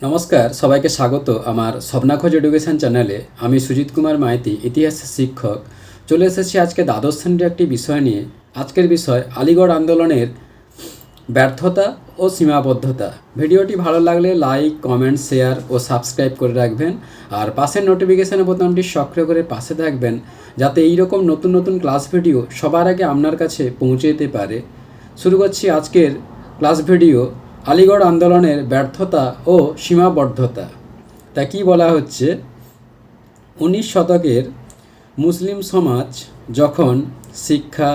নমস্কার, সবাইকে স্বাগত আমার স্বপ্নাখোঁজ এডুকেশন চ্যানেলে। আমি সুজিত কুমার মাইতি, ইতিহাসের শিক্ষক। চলে এসেছি আজকে দ্বাদশ শ্রেণীর একটি বিষয় নিয়ে। আজকের বিষয় আলিগড় আন্দোলনের ব্যর্থতা ও সীমাবদ্ধতা। ভিডিওটি ভালো লাগলে লাইক, কমেন্ট, শেয়ার ও সাবস্ক্রাইব করে রাখবেন। আর পাশের নোটিফিকেশান বোতামটি সক্রিয় করে পাশে থাকবেন, যাতে এইরকম নতুন নতুন ক্লাস ভিডিও সবার আগে আপনার কাছে পৌঁছে যেতে পারে। শুরু করছি আজকের ক্লাস ভিডিও, আলিগড় আন্দোলনের ব্যর্থতা ও সীমাবদ্ধতা। তা কী বলা হচ্ছে, 19 শতকের মুসলিম সমাজ যখন শিক্ষা,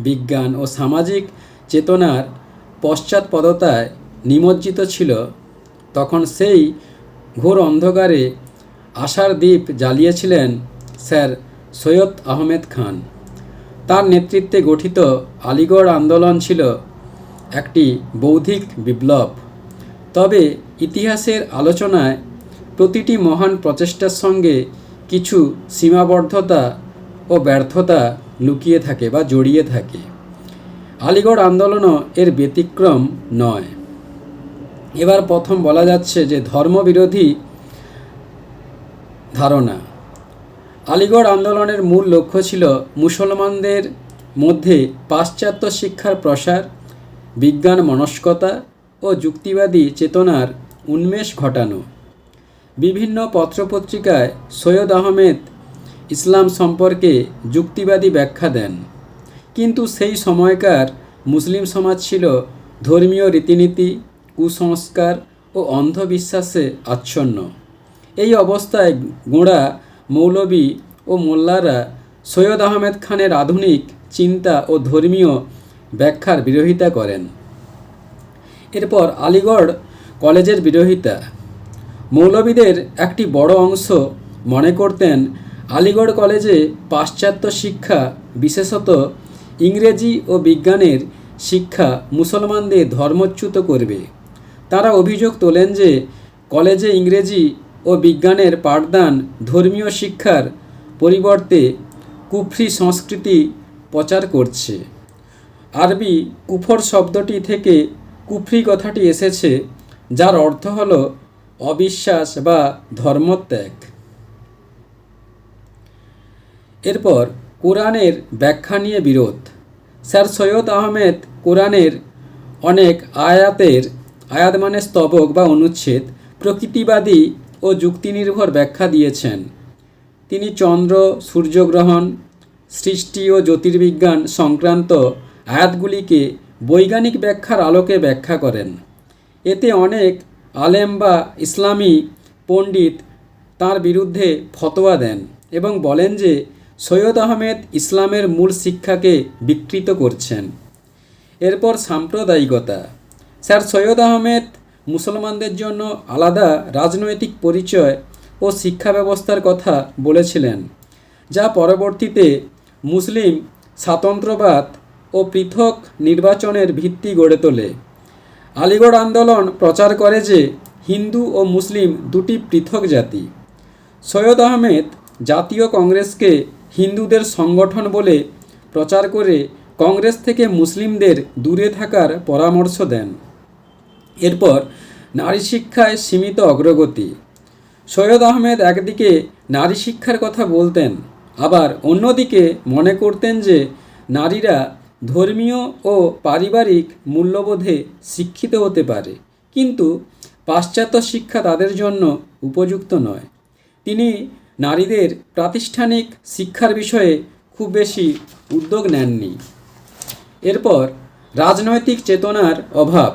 বিজ্ঞান ও সামাজিক চেতনার পশ্চাৎপদতায় নিমজ্জিত ছিল, তখন সেই ঘোর অন্ধকারে আশার দ্বীপ জ্বালিয়েছিলেন স্যার সৈয়দ আহমেদ খান। তার নেতৃত্বে গঠিত আলিগড় আন্দোলন ছিল একটি বৌদ্ধিক বিপ্লব। তবে ইতিহাসের আলোচনায় প্রতিটি মহান প্রচেষ্টার সঙ্গে কিছু সীমাবদ্ধতা ও ব্যর্থতা লুকিয়ে থাকে বা জড়িয়ে থাকে। আলিগড় আন্দোলনও এর ব্যতিক্রম নয়। এবার প্রথম বলা যাচ্ছে যে ধর্মবিরোধী ধারণা। আলিগড় আন্দোলনের মূল লক্ষ্য ছিল মুসলমানদের মধ্যে পাশ্চাত্য শিক্ষার প্রসার, বিজ্ঞান মনস্কতা ও যুক্তিবাদী চেতনার উন্মেষ ঘটানো। বিভিন্ন পত্রপত্রিকায় সৈয়দ আহমেদ ইসলাম সম্পর্কে যুক্তিবাদী ব্যাখ্যা দেন, কিন্তু সেই সময়কার মুসলিম সমাজ ছিল ধর্মীয় রীতিনীতি, কুসংস্কার ও অন্ধবিশ্বাসে আচ্ছন্ন। এই অবস্থায় গোঁড়া মৌলবী ও মোল্লারা সৈয়দ আহমেদ খানের আধুনিক চিন্তা ও ধর্মীয় ব্যাখ্যার বিরোধিতা করেন। এরপর আলিগড় কলেজের বিরোধিতা। মৌলবীদের একটি বড় অংশ মনে করতেন আলিগড় কলেজে পাশ্চাত্য শিক্ষা, বিশেষত ইংরেজি ও বিজ্ঞানের শিক্ষা মুসলমানদের ধর্মচ্যুত করবে। তারা অভিযোগ তোলেন যে কলেজে ইংরেজি ও বিজ্ঞানের পাঠদান ধর্মীয় শিক্ষার পরিবর্তে কুফরি সংস্কৃতি প্রচার করছে। আরবি কুফর শব্দটি থেকে কুফরি কথাটি এসেছে, যার অর্থ হল অবিশ্বাস বা ধর্মত্যাগ। এরপর কোরআনের ব্যাখ্যা নিয়ে বিরোধ। স্যার সৈয়দ আহমেদ কোরআনের অনেক আয়াত মানে স্তবক বা অনুচ্ছেদ প্রকৃতিবাদী ও যুক্তিনির্ভর ব্যাখ্যা দিয়েছেন। তিনি চন্দ্র, সূর্যগ্রহণ, সৃষ্টি ও জ্যোতির্বিজ্ঞান সংক্রান্ত আয়াতগুলিকে বৈজ্ঞানিক ব্যাখ্যার আলোকে ব্যাখ্যা করেন। এতে অনেক আলেম বা ইসলামী পণ্ডিত তার বিরুদ্ধে ফতোয়া দেন এবং বলেন যে সৈয়দ আহমেদ ইসলামের মূল শিক্ষাকে বিকৃত করছেন। এরপর সাম্প্রদায়িকতা। স্যার সৈয়দ আহমেদ মুসলমানদের জন্য আলাদা রাজনৈতিক পরিচয় ও শিক্ষা ব্যবস্থার কথা বলেছিলেন, যা পরবর্তীতে মুসলিম স্বাতন্ত্র্যবাদ ও পৃথক নির্বাচনের ভিত্তি গড়ে তোলে। আলিগড় আন্দোলন প্রচার করে যে হিন্দু ও মুসলিম দুটি পৃথক জাতি। সৈয়দ আহমেদ জাতীয় কংগ্রেসকে হিন্দুদের সংগঠন বলে প্রচার করে কংগ্রেস থেকে মুসলিমদের দূরে থাকার পরামর্শ দেন। এরপর নারী শিক্ষায় সীমিত অগ্রগতি। সৈয়দ আহমেদ একদিকে নারী শিক্ষার কথা বলতেন, আবার অন্যদিকে মনে করতেন যে নারীরা ধর্মীয় ও পারিবারিক মূল্যবোধে শিক্ষিত হতে পারে, কিন্তু পাশ্চাত্য শিক্ষা তাদের জন্য উপযুক্ত নয়। তিনি নারীদের প্রাতিষ্ঠানিক শিক্ষার বিষয়ে খুব বেশি উদ্যোগ নেননি। এরপর রাজনৈতিক চেতনার অভাব।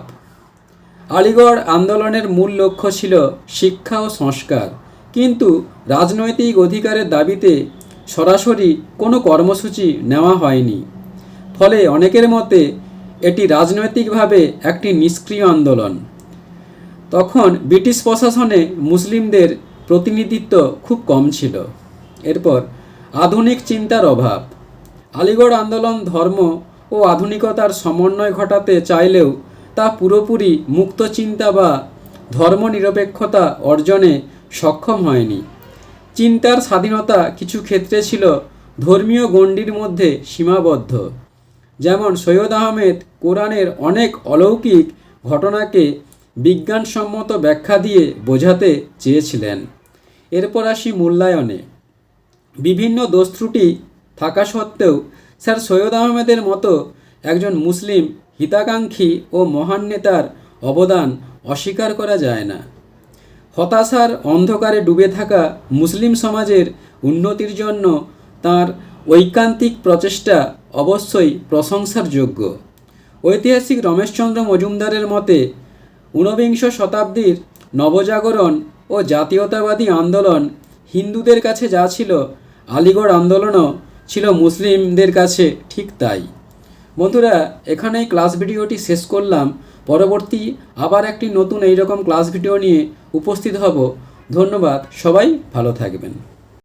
আলিগড় আন্দোলনের মূল লক্ষ্য ছিল শিক্ষা ও সংস্কার, কিন্তু রাজনৈতিক অধিকারের দাবিতে সরাসরি কোনো কর্মসূচি নেওয়া হয়নি। ফলে অনেকের মতে এটি রাজনৈতিকভাবে একটি নিষ্ক্রিয় আন্দোলন। তখন ব্রিটিশ প্রশাসনে মুসলিমদের প্রতিনিধিত্ব খুব কম ছিল। এরপর আধুনিক চিন্তার অভাব। আলিগড় আন্দোলন ধর্ম ও আধুনিকতার সমন্বয় ঘটাতে চাইলেও তা পুরোপুরি মুক্ত চিন্তা বা ধর্মনিরপেক্ষতা অর্জনে সক্ষম হয়নি। চিন্তার স্বাধীনতা কিছু ক্ষেত্রে ছিল ধর্মীয় গণ্ডির মধ্যে সীমাবদ্ধ। যেমন সৈয়দ আহমেদ কোরআনের অনেক অলৌকিক ঘটনাকে বিজ্ঞানসম্মত ব্যাখ্যা দিয়ে বোঝাতে চেয়েছিলেন। এরপর আসি মূল্যায়নে। বিভিন্ন দোষ ত্রুটি থাকা সত্ত্বেও স্যার সৈয়দ আহমেদের মতো একজন মুসলিম হিতাকাঙ্ক্ষী ও মহান নেতার অবদান অস্বীকার করা যায় না। হতাশার অন্ধকারে ডুবে থাকা মুসলিম সমাজের উন্নতির জন্য তাঁর ঐকান্তিক প্রচেষ্টা অবশ্যই প্রশংসার যোগ্য। ঐতিহাসিক রমেশচন্দ্র মজুমদারের মতে ঊনবিংশ শতাব্দীর নবজাগরণ ও জাতীয়তাবাদী আন্দোলন হিন্দুদের কাছে যা ছিল, আলিগড় আন্দোলনও ছিল মুসলিমদের কাছে ঠিক তাই। বন্ধুরা, এখানেই ক্লাস ভিডিওটি শেষ করলাম। পরবর্তী আবার একটি নতুন এইরকম ক্লাস ভিডিও নিয়ে উপস্থিত হব। ধন্যবাদ, সবাই ভালো থাকবেন।